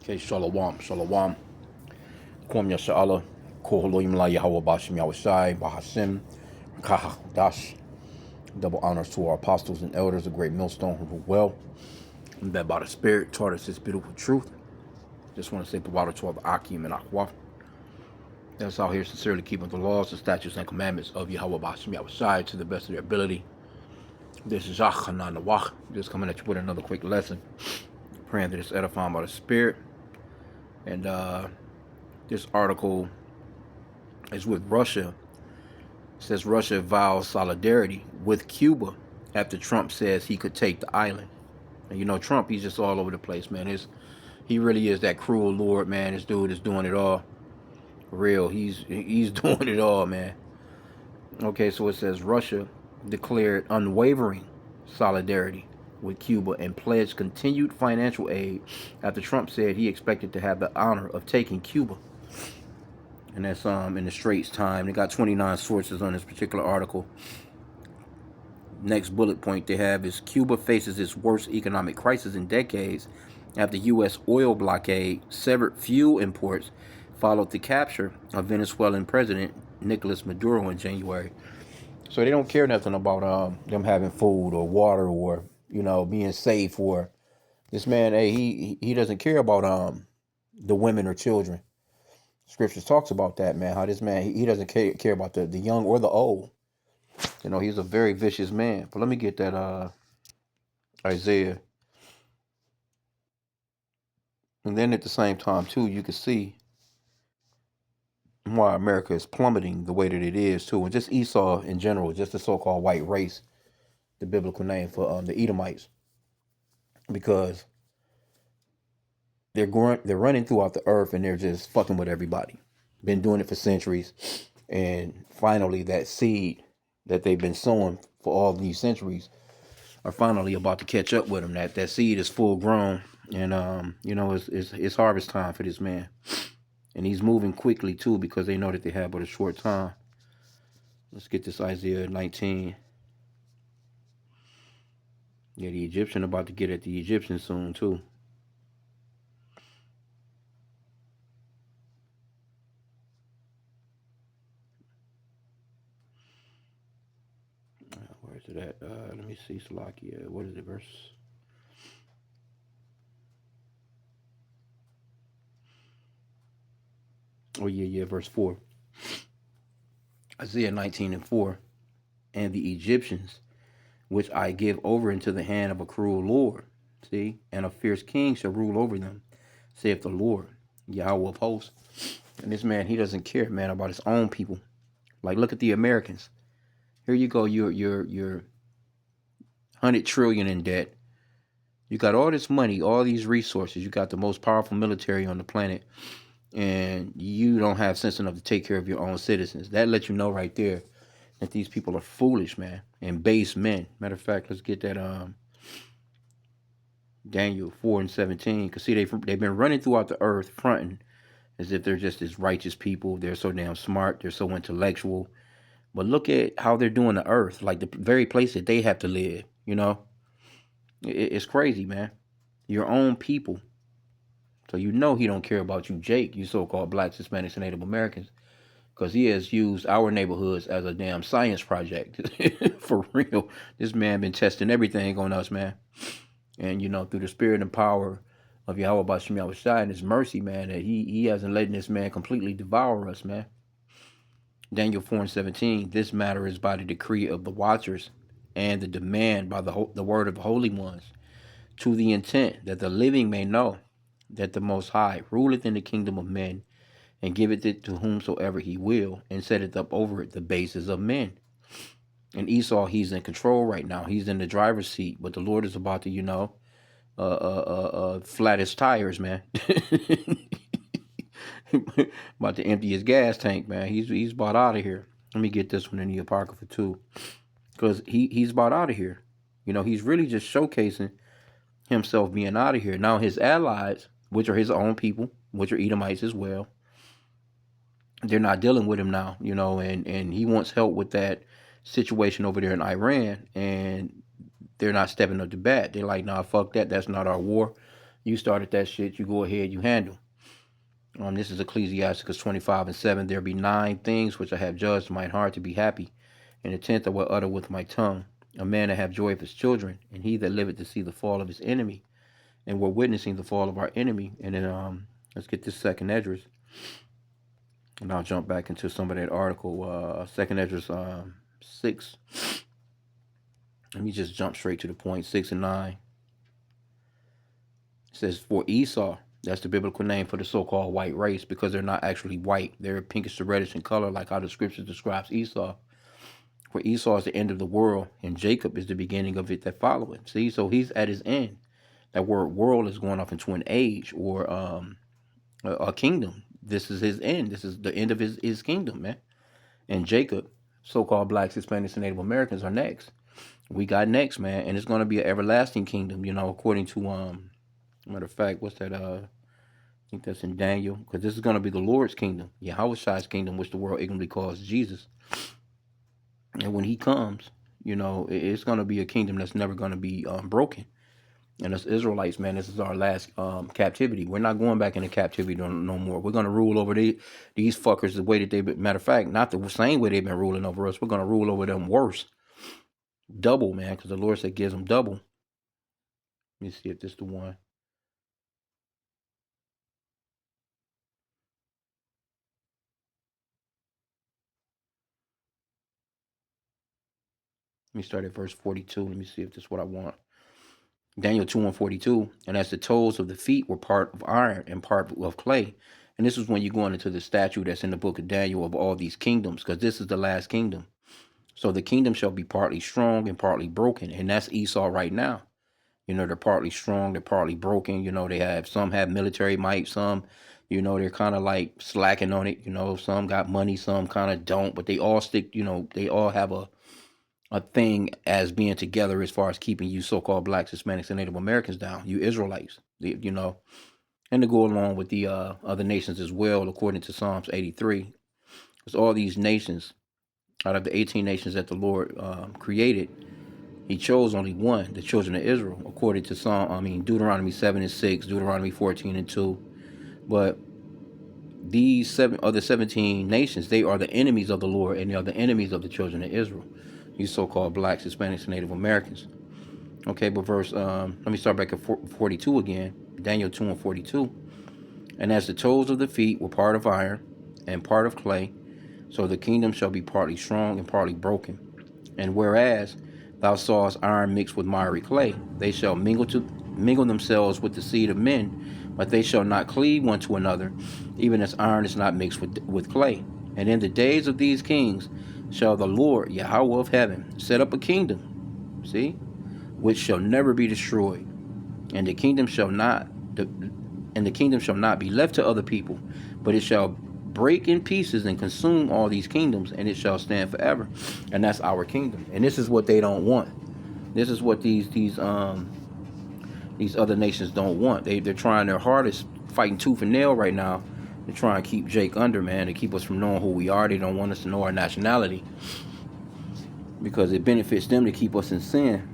Okay, shalom, shalom. Kwam Yasha'Allah, Koholoim La Yahweh Bashim Yahushai, Bahashim, Kaha Dash. Double honors to our apostles and elders, a great millstone who rule well, and that by the Spirit taught us this beautiful truth. Just want to say, Pawada to all the H.I.M and Akwaf. That's out here sincerely keeping the laws, the statutes, and commandments of Yahweh Bashim Yahushai to the best of their ability. This is Hanan Nawach, just coming at you with another quick lesson. Praying that it's edifying by the Spirit. And this article is with Russia. It says Russia vows solidarity with Cuba after Trump says he could take the island. And you know, Trump, he's just all over the place, man. He really is that cruel lord, man. This dude is doing it all. For real, he's doing it all, man. Okay, so it says Russia declared unwavering solidarity with Cuba and pledged continued financial aid after Trump said he expected to have the honor of taking Cuba. And that's in the Straits Time. They got 29 sources on this particular article. Next bullet point they have is Cuba faces its worst economic crisis in decades after U.S. oil blockade severed fuel imports followed the capture of Venezuelan President Nicolas Maduro in January. So they don't care nothing about them having food or water or, you know, being safe. Or this man, hey, he doesn't care about the women or children. Scriptures talks about that, man. How this man, he doesn't care about the young or the old. You know, he's a very vicious man. But let me get that Isaiah. And then at the same time, too, you can see why America is plummeting the way that it is, too. And just Esau in general, just the so-called white race, the biblical name for the Edomites. Because they're running throughout the earth and they're just fucking with everybody. Been doing it for centuries. And finally, that seed that they've been sowing for all these centuries are finally about to catch up with them. That seed is full grown, and you know, it's harvest time for this man, and he's moving quickly too because they know that they have but a short time. Let's get this Isaiah 19. Yeah, the Egyptian about to get at the Egyptian soon too. Where is it at? Let me see, Salakia. What is it, verse? Oh, yeah, verse 4. Isaiah 19 and 4. And the Egyptians, which I give over into the hand of a cruel Lord, see, and a fierce king shall rule over them, saith the Lord, Yahweh of hosts. And this man, he doesn't care, man, about his own people. Like, look at the Americans. Here you go, you're 100 trillion in debt. You got all this money, all these resources. You got the most powerful military on the planet, and you don't have sense enough to take care of your own citizens. That lets you know right there that these people are foolish, man, and base men. Matter of fact, let's get that Daniel 4 and 17. Because see, they've been running throughout the earth, fronting as if they're just this righteous people. They're so damn smart. They're so intellectual. But look at how they're doing the earth, like the very place that they have to live, you know? It's crazy, man. Your own people. So you know he don't care about you, Jake, you so-called blacks, Hispanics, and Native Americans. Because he has used our neighborhoods as a damn science project. For real. This man been testing everything on us, man. And, you know, through the spirit and power of Yahweh Bashim Yahushai and his mercy, man, that he hasn't letting this man completely devour us, man. Daniel 4 and 17, this matter is by the decree of the watchers and the demand by the word of the holy ones, to the intent that the living may know that the Most High ruleth in the kingdom of men, and giveth it to whomsoever he will, and setteth up over it the bases of men. And Esau, he's in control right now. He's in the driver's seat, but the Lord is about to, you know, flat his tires, man. About to empty his gas tank, man. He's about out of here. Let me get this one in the Apocrypha too, because he's about out of here. You know, he's really just showcasing himself being out of here. Now his allies, which are his own people, which are Edomites as well, they're not dealing with him now, you know, and he wants help with that situation over there in Iran, and they're not stepping up to bat. They're like, nah, fuck that. That's not our war. You started that shit. You go ahead. You handle. This is Ecclesiasticus 25:7. There be 9 things which I have judged in mine heart to be happy, and the 10th I will utter with my tongue. A man that have joy of his children, and he that liveth to see the fall of his enemy. And we're witnessing the fall of our enemy. And then let's get this second Esdras, and I'll jump back into some of that article. Second Esdras 6. Let me just jump straight to the point. 6 and 9. It says, for Esau, that's the biblical name for the so-called white race, because they're not actually white. They're pinkish to reddish in color, like how the scripture describes Esau. For Esau is the end of the world, and Jacob is the beginning of it that followeth. See, so he's at his end. That word world is going off into an age, or a kingdom. This is his end. This is the end of his kingdom, man. And Jacob, so-called blacks, Hispanics, and Native Americans are next. We got next, man, and it's going to be an everlasting kingdom, according to matter of fact, what's that? I think that's in Daniel, because this is going to be the Lord's kingdom, Yahweh's kingdom, which the world ignorantly calls Jesus. And when he comes, it's going to be a kingdom that's never going to be broken. And us Israelites, man, this is our last captivity. We're not going back into captivity no more. We're going to rule over these fuckers the way that they've been. Matter of fact, not the same way they've been ruling over us. We're going to rule over them worse. Double, man, because the Lord said gives them double. Let me see if this is the one. Let me start at verse 42. Let me see if this is what I want. Daniel 2:42. And as the toes of the feet were part of iron and part of clay. And this is when you're going into the statue that's in the book of Daniel of all these kingdoms, because this is the last kingdom. So the kingdom shall be partly strong and partly broken. And that's Esau right now. They're partly strong, they're partly broken. Some have military might, some, they're kind of like slacking on it. Some got money, some kind of don't, but they all stick, they all have a thing as being together as far as keeping you so-called blacks, Hispanics, and Native Americans down, you Israelites, and to go along with the other nations as well, according to Psalms 83. Because all these nations, out of the 18 nations that the Lord created, he chose only one, the children of Israel, according to Deuteronomy 7:6, Deuteronomy 14:2. But these other 17 nations, they are the enemies of the Lord, and they are the enemies of the children of Israel. These so-called blacks, Hispanics, and Native Americans. Okay, but let me start back at 42 again. Daniel 2:42. And as the toes of the feet were part of iron and part of clay, so the kingdom shall be partly strong and partly broken. And whereas thou sawest iron mixed with miry clay, they shall mingle themselves with the seed of men, but they shall not cleave one to another, even as iron is not mixed with clay. And in the days of these kings shall the Lord, Yahweh of heaven, set up a kingdom, see, which shall never be destroyed, and the kingdom shall not be left to other people, but it shall break in pieces and consume all these kingdoms, and it shall stand forever. And that's our kingdom. And this is what they don't want. This is what these other nations don't want. They're trying their hardest, fighting tooth and nail right now. They're trying to keep Jake under, man, to keep us from knowing who we are. They don't want us to know our nationality, because it benefits them to keep us in sin.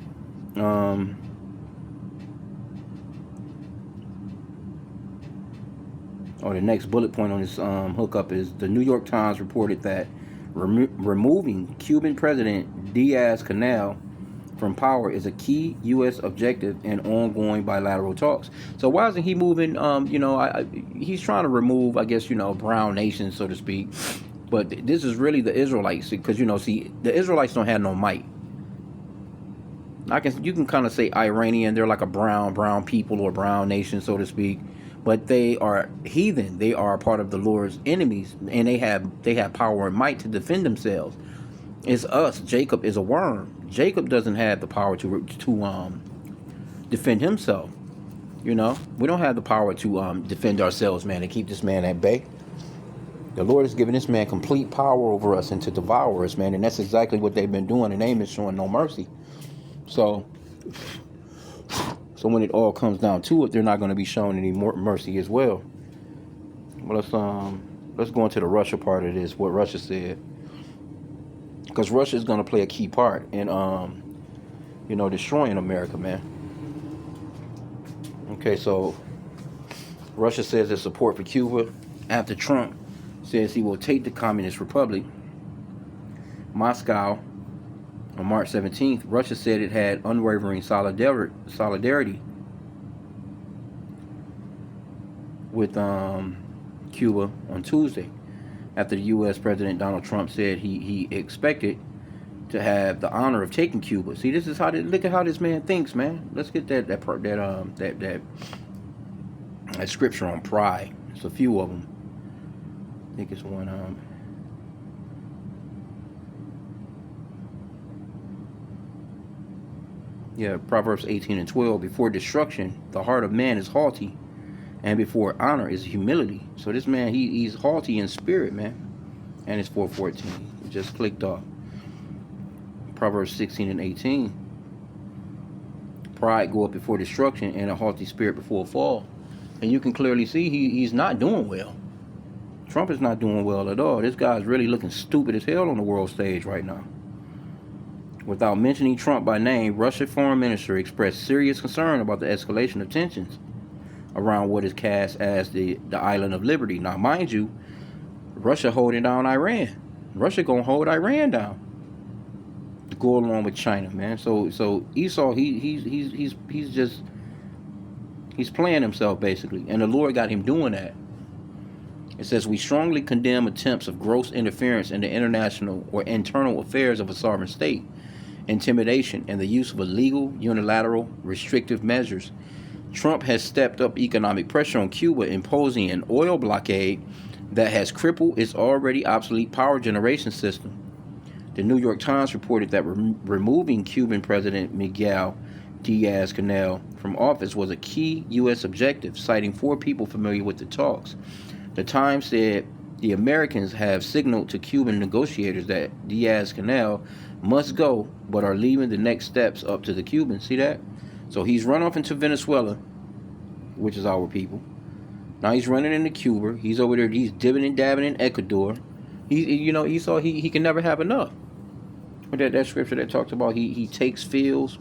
The next bullet point on this hookup is the New York Times reported that removing Cuban President Diaz-Canel from power is a key U.S. objective in ongoing bilateral talks. So why isn't he moving? He's trying to remove, I guess, brown nations, so to speak. But this is really the Israelites, because the Israelites don't have no might. You can kind of say Iranian. They're like a brown people or brown nation, so to speak. But they are heathen. They are part of the Lord's enemies, and they have power and might to defend themselves. It's us. Jacob is a worm. Jacob doesn't have the power to defend himself. We don't have the power to defend ourselves, man, and keep this man at bay. The Lord has given this man complete power over us and to devour us, man, and that's exactly what they've been doing, and they've been showing no mercy. So when it all comes down to it, they're not going to be shown any more mercy as well. But let's go into the Russia part of this, what Russia said. Because Russia is going to play a key part in, destroying America, man. Okay, so Russia says its support for Cuba after Trump says he will take the Communist Republic. Moscow on March 17th, Russia said it had unwavering solidarity with Cuba on Tuesday, after the U.S. President Donald Trump said he expected to have the honor of taking Cuba. See, this is how look at how this man thinks, man. Let's get that scripture on pride. It's a few of them. I think it's one. Proverbs 18:12. Before destruction, the heart of man is haughty, and before honor is humility. So this man, he's haughty in spirit, man. And it's 4:14. It just clicked off. Proverbs 16:18. Pride go up before destruction, and a haughty spirit before a fall. And you can clearly see he's not doing well. Trump is not doing well at all. This guy's really looking stupid as hell on the world stage right now. Without mentioning Trump by name, Russia's foreign minister expressed serious concern about the escalation of tensions around what is cast as the island of liberty. Now, mind you, Russia holding down Iran. Russia gonna hold Iran down to go along with China, man. So Esau, he's playing himself basically, and the Lord got him doing that. It says, we strongly condemn attempts of gross interference in the international or internal affairs of a sovereign state, intimidation, and the use of illegal, unilateral, restrictive measures. Trump has stepped up economic pressure on Cuba, imposing an oil blockade that has crippled its already obsolete power generation system. The New York Times reported that removing Cuban President Miguel Diaz-Canel from office was a key U.S. objective, citing 4 people familiar with the talks. The Times said the Americans have signaled to Cuban negotiators that Diaz-Canel must go, but are leaving the next steps up to the Cubans. See that? So he's run off into Venezuela, which is our people. Now he's running into Cuba. He's over there. He's dibbing and dabbing in Ecuador. Esau, he can never have enough. But that scripture that talks about he takes fields.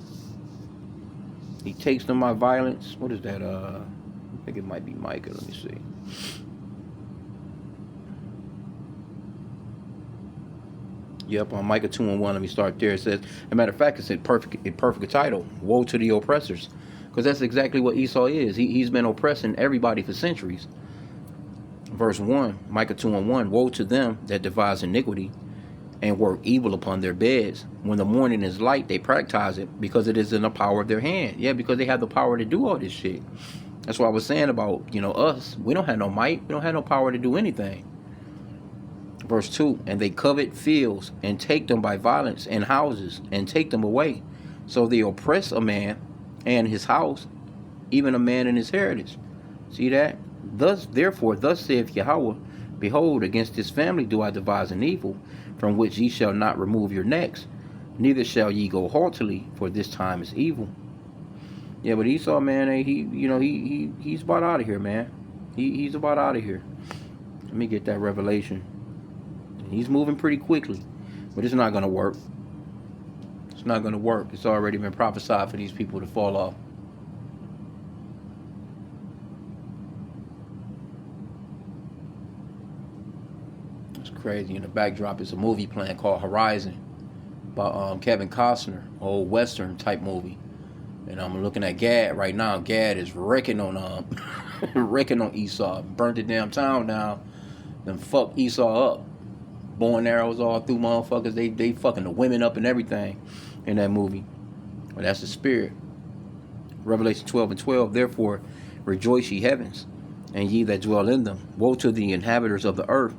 He takes them by violence. What is that? I think it might be Micah. Let me see. Yep, on Micah 2:1. Let me start there. It says, as a matter of fact, it's a perfect title. Woe to the oppressors. Because that's exactly what Esau is. He's been oppressing everybody for centuries. Verse 1, Micah 2:1. Woe to them that devise iniquity and work evil upon their beds. When the morning is light, they practice it because it is in the power of their hand. Yeah, because they have the power to do all this shit. That's what I was saying about, us. We don't have no might. We don't have no power to do anything. Verse 2, and they covet fields and take them by violence, and houses and take them away. So they oppress a man and his house, even a man and his heritage. See that? Therefore, thus saith Yahweh, behold, against this family do I devise an evil, from which ye shall not remove your necks, neither shall ye go haughtily, for this time is evil. Yeah, but Esau, man, he's about out of here, man. He's about out of here. Let me get that revelation. He's moving pretty quickly, but it's not going to work. It's not going to work. It's already been prophesied for these people to fall off. It's crazy. In the backdrop is a movie playing called Horizon by Kevin Costner, old Western type movie. And I'm looking at Gad right now. Gad is wrecking on wrecking on Esau. Burnt the damn town down. Then fuck Esau up. Bow and arrows all through motherfuckers. They fucking the women up and everything in that movie. Well, that's the spirit. Revelation 12:12. Therefore, rejoice ye heavens, and ye that dwell in them. Woe to the inhabitants of the earth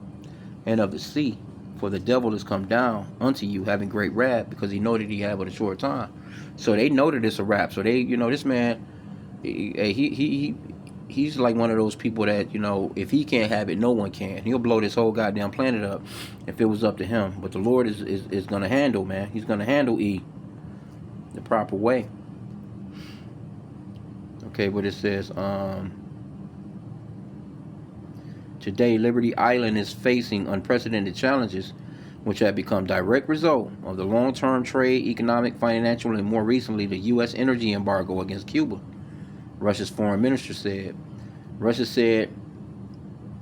and of the sea, for the devil is come down unto you, having great wrath, because he know that he had but a short time. So they know that it's a wrap. So they, this man, he's like one of those people that, if he can't have it, no one can. He'll blow this whole goddamn planet up if it was up to him. But the Lord is going to handle, man. He's going to handle E the proper way. Okay, but it says, today, Liberty Island is facing unprecedented challenges, which have become direct result of the long-term trade, economic, financial, and more recently, the U.S. energy embargo against Cuba. Russia's foreign minister said. Russia said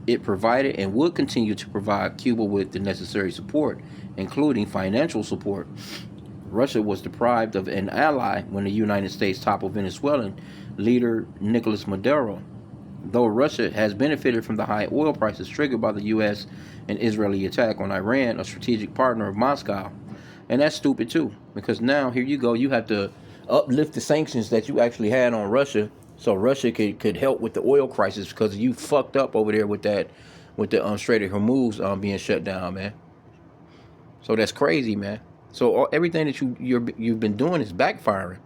it provided and would continue to provide Cuba with the necessary support, including financial support. Russia was deprived of an ally when the United States toppled Venezuelan leader Nicolas Maduro. Though Russia has benefited from the high oil prices triggered by the U.S. and Israeli attack on Iran, a strategic partner of Moscow. And that's stupid too, because now here you go, you have to uplift the sanctions that you actually had on Russia, so Russia could help with the oil crisis because you fucked up over there with that, with the Strait of Hormuz being shut down, man. So that's crazy, man. So everything that you've been doing is backfiring.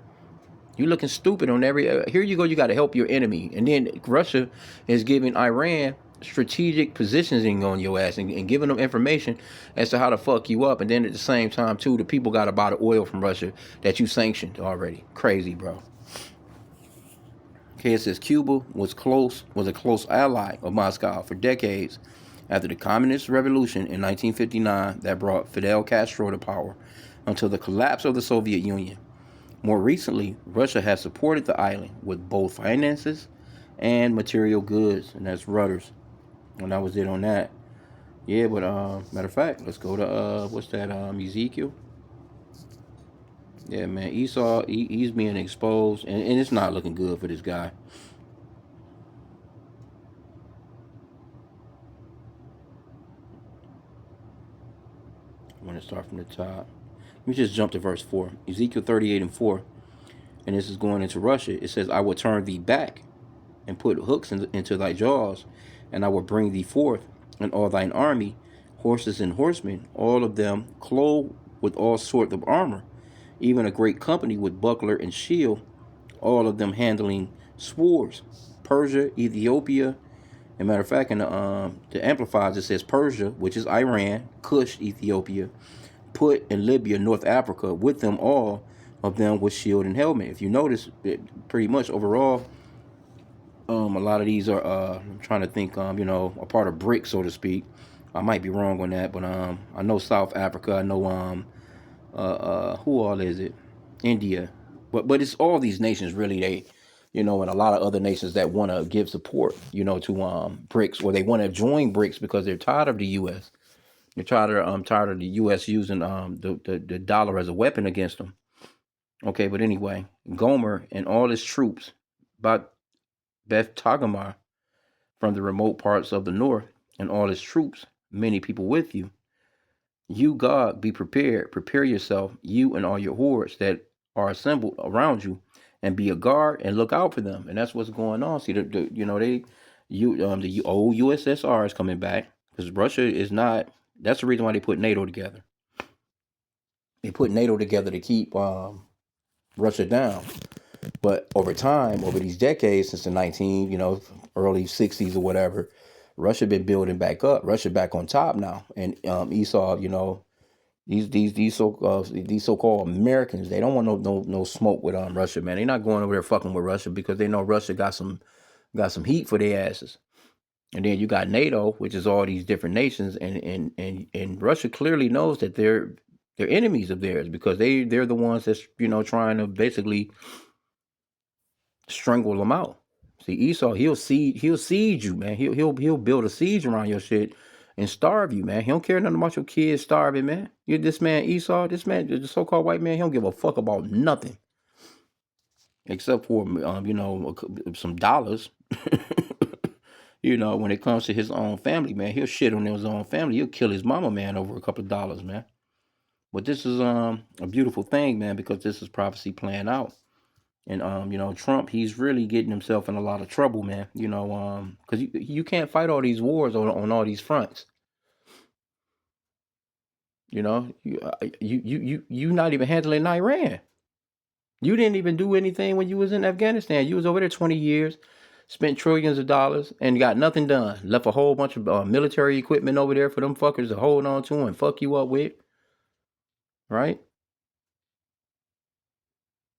You're looking stupid on every. Here you go. You got to help your enemy, and then Russia is giving Iran strategic positioning on your ass and giving them information as to how to fuck you up. And then at the same time, too, the people got to buy the oil from Russia that you sanctioned already. Crazy, bro. Okay, it says Cuba was a close ally of Moscow for decades after the Communist Revolution in 1959 that brought Fidel Castro to power until the collapse of the Soviet Union. More recently, Russia has supported the island with both finances and material goods, and that's Reuters. And that was it on that. Yeah, but matter of fact, let's go to what's that? Ezekiel. Yeah, man, Esau, he's being exposed, and it's not looking good for this guy. I'm gonna start from the top. Let me just jump to verse 4. Ezekiel 38 and 4, and this is going into Russia. It says, "I will turn thee back and put hooks into thy jaws, and I will bring thee forth, and all thine army, horses and horsemen, all of them clothed with all sorts of armor, even a great company with buckler and shield, all of them handling swords. Persia, Ethiopia, and matter of fact, in the Amplifies it says Persia, which is Iran, Cush, Ethiopia, Put, and Libya, North Africa, with them all of them with shield and helmet." If you notice, pretty much overall, a lot of these are I'm trying to think, a part of BRICS, so to speak. I might be wrong on that, but I know South Africa. I know who all is it? India, but it's all these nations really. They, and a lot of other nations that want to give support, to BRICS, or they want to join BRICS because they're tired of the U.S. They're tired of the U.S. using the dollar as a weapon against them. Okay, but anyway, Gomer and all his troops, but Beth Tagamar from the remote parts of the north, and all his troops, many people with you. You, God, be prepared. Prepare yourself, you and all your hordes that are assembled around you, and be a guard and look out for them. And that's what's going on. See, the old USSR is coming back because Russia is not. That's the reason why they put NATO together. They put NATO together to keep Russia down. But over time, over these decades, since the early 60s or whatever, Russia been building back up. Russia back on top now, and Esau, these so-called Americans, they don't want no smoke with Russia, man. They're not going over there fucking with Russia because they know Russia got some heat for their asses. And then you got NATO, which is all these different nations, and Russia clearly knows that they're enemies of theirs because they're the ones that's trying to basically strangle them out. See, Esau, he'll siege you, man. He'll build a siege around your shit and starve you, man. He don't care nothing about your kids starving, man. You're this man Esau, this man, the so-called white man. He don't give a fuck about nothing except for some dollars. When it comes to his own family, man, he'll shit on his own family. He'll kill his mama, man, over a couple of dollars, man. But this is a beautiful thing, man, because this is prophecy playing out. And Trump, he's really getting himself in a lot of trouble, man. Because you can't fight all these wars on all these fronts. You not even handling Iran. You didn't even do anything when you was in Afghanistan. You was over there 20 years, spent trillions of dollars, and got nothing done. Left a whole bunch of military equipment over there for them fuckers to hold on to and fuck you up with, right?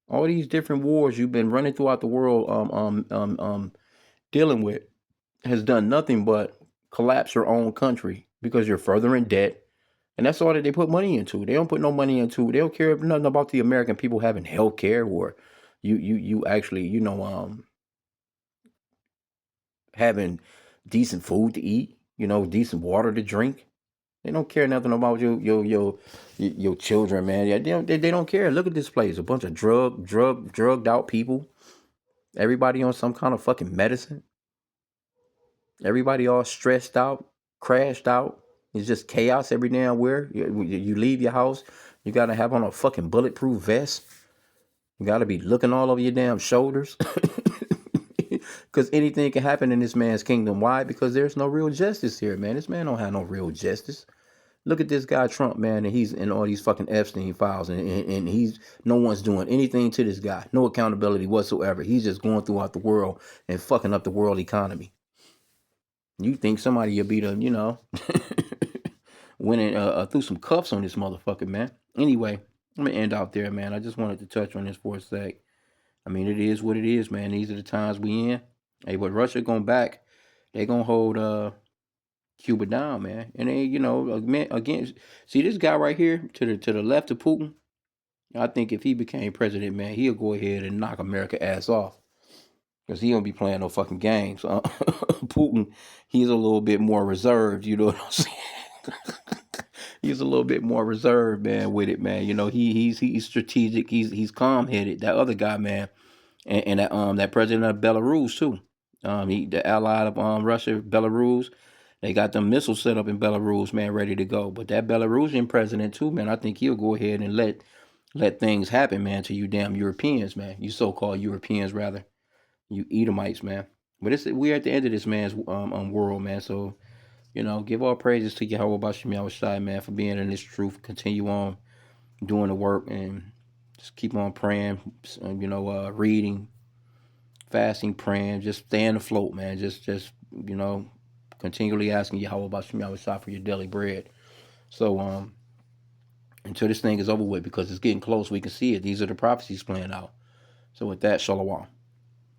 All these different wars you've been running throughout the world, dealing with, has done nothing but collapse your own country because you're further in debt. And that's all that they put money into. They don't put no money into. They don't care nothing about the American people having health care or you actually, having decent food to eat, decent water to drink. They don't care nothing about your children, man. Yeah, they don't care. Look at this place. A bunch of drugged out people. Everybody on some kind of fucking medicine. Everybody all stressed out, crashed out. It's just chaos every now and where. You leave your house, you gotta have on a fucking bulletproof vest. You gotta be looking all over your damn shoulders. Because anything can happen in this man's kingdom. Why? Because there's no real justice here, man. This man don't have no real justice. Look at this guy Trump, man, and he's in all these fucking Epstein files, and he's no one's doing anything to this guy. No accountability whatsoever. He's just going throughout the world and fucking up the world economy. You think somebody will be the, winning through some cuffs on this motherfucker, man. Anyway, I'm gonna end out there, man. I just wanted to touch on this for a sec. I mean, it is what it is, man. These are the times we in. Hey, but Russia going back, they gonna hold Cuba down, man. And they, man, again, see this guy right here to the left of Putin. I think if he became president, man, he'll go ahead and knock America ass off. Because he don't be playing no fucking games. Putin, he's a little bit more reserved, you know what I'm saying? He's a little bit more reserved, man, with it, man. He's strategic. He's calm headed. That other guy, man, and that president of Belarus too. The ally of Russia, Belarus. They got them missiles set up in Belarus, man, ready to go. But that Belarusian president too, man, I think he'll go ahead and let things happen, man, to you damn Europeans, man. You so-called Europeans, rather. You Edomites, man. But we're at the end of this man's world, man. So, give all praises to Yahweh Bashim Yahushai, man, for being in this truth. Continue on doing the work and just keep on praying, reading, fasting, praying, just staying afloat, man. Just continually asking Yahweh Bashim Yahushai for your daily bread. So, until this thing is over with, because it's getting close, we can see it. These are the prophecies playing out. So with that, Shalom.